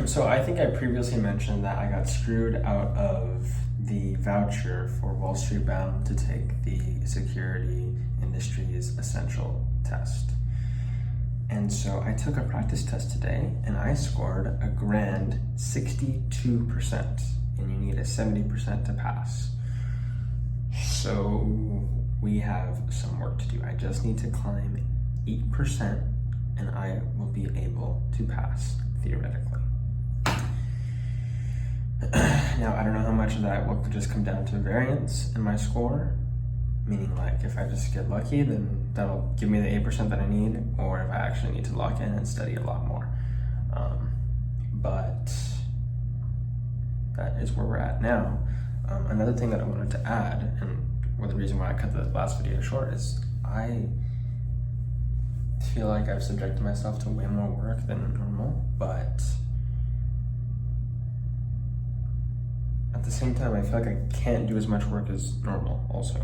So I think I previously mentioned that I got screwed out of the voucher for Wall Street Bound to take the security industry's essential test. And so I took a practice test today and I scored a grand 62%, and you need a 70% to pass. So we have some work to do. I just need to climb 8% and I will be able to pass theoretically. Now, I don't know how much of that will just come down to variance in my score, meaning like if I just get lucky, then that'll give me the 8% that I need, or if I actually need to lock in and study a lot more. But that is where we're at now. Another thing that I wanted to add, and the reason why I cut the last video short, is I feel like I've subjected myself to way more work than normal, but at the same time, I feel like I can't do as much work as normal also,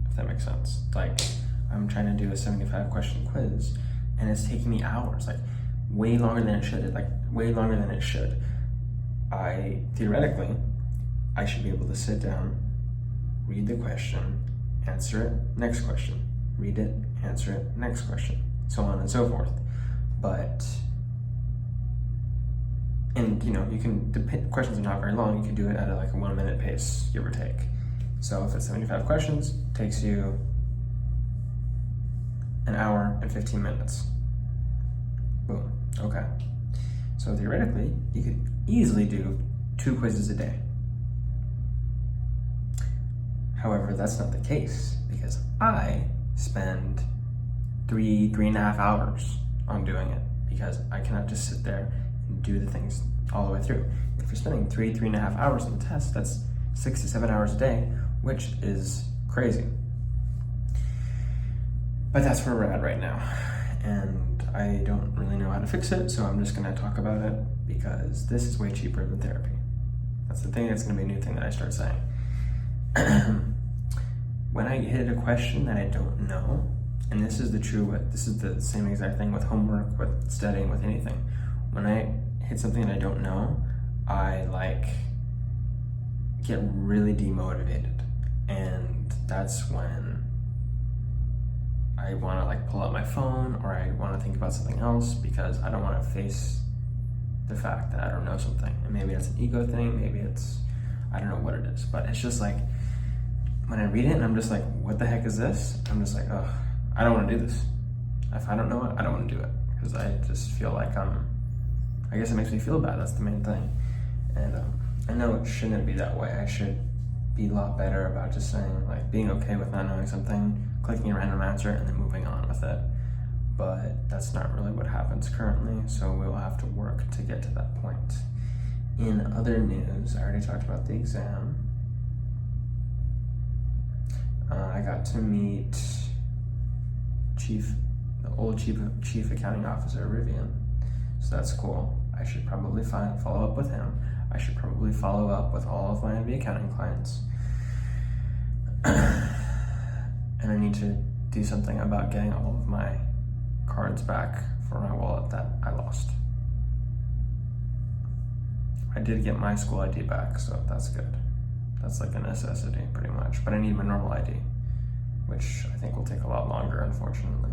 if that makes sense. Like, I'm trying to do a 75 question quiz, and it's taking me hours, like way longer than it should. Theoretically, I should be able to sit down, read the question, answer it, next question, read it, answer it, next question, so on and so forth. The questions are not very long. You can do it at like a 1 minute pace, give or take. So if it's 75 questions, it takes you an hour and 15 minutes. Boom, okay. So theoretically, you could easily do 2 quizzes a day. However, that's not the case, because I spend 3.5 hours on doing it, because I cannot just sit there and do the things all the way through. If you're spending 3.5 hours on the test, that's 6 to 7 hours a day, which is crazy. But that's where we're at right now. And I don't really know how to fix it, so I'm just gonna talk about it, because this is way cheaper than therapy. That's the thing, that's gonna be a new thing that I start saying. When I hit a question that I don't know, and this is the same exact thing with homework, with studying, with anything. When I hit something that I don't know, I get really demotivated, and that's when I want to pull out my phone, or I want to think about something else, because I don't want to face the fact that I don't know something. And maybe it's an ego thing, maybe I don't know what it is, but it's just like when I read it and I'm just like, what the heck is this? I'm just like, oh, I don't want to do this. If I don't know it, I don't want to do it, because I just feel like I guess it makes me feel bad. That's the main thing. And I know it shouldn't be that way. I should be a lot better about just saying, being okay with not knowing something, clicking a random answer, and then moving on with it. But that's not really what happens currently, so we'll have to work to get to that point. In other news, I already talked about the exam. I got to meet the old chief accounting officer, Rivian. So that's cool. I should probably follow up with him. I should probably follow up with all of my MBA accounting clients. And I need to do something about getting all of my cards back for my wallet that I lost. I did get my school ID back, so that's good. That's like a necessity, pretty much. But I need my normal ID, which I think will take a lot longer, unfortunately.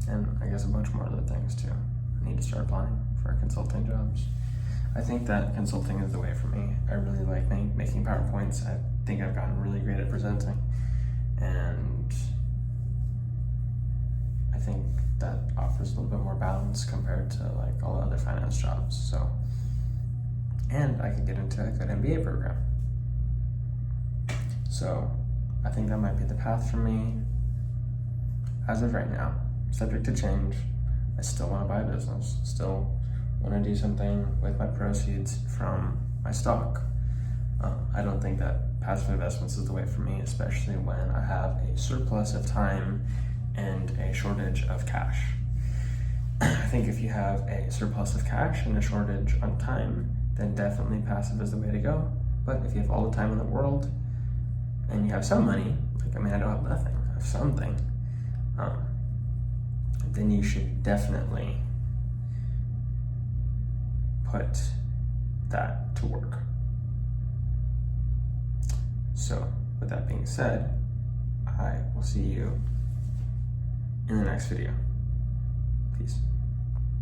And I guess a bunch more other things too. I need to start applying for consulting jobs. I think that consulting is the way for me. I really like making PowerPoints. I think I've gotten really great at presenting. And I think that offers a little bit more balance compared to all the other finance jobs. So, and I could get into a good MBA program. So I think that might be the path for me as of right now. Subject to change. I still want to buy a business, still want to do something with my proceeds from my stock. I don't think that passive investments is the way for me, especially when I have a surplus of time and a shortage of cash. I think if you have a surplus of cash and a shortage on time, then definitely passive is the way to go. But if you have all the time in the world and you have some money, I don't have nothing, I have something, then you should definitely put that to work. So, with that being said, I will see you in the next video. Peace.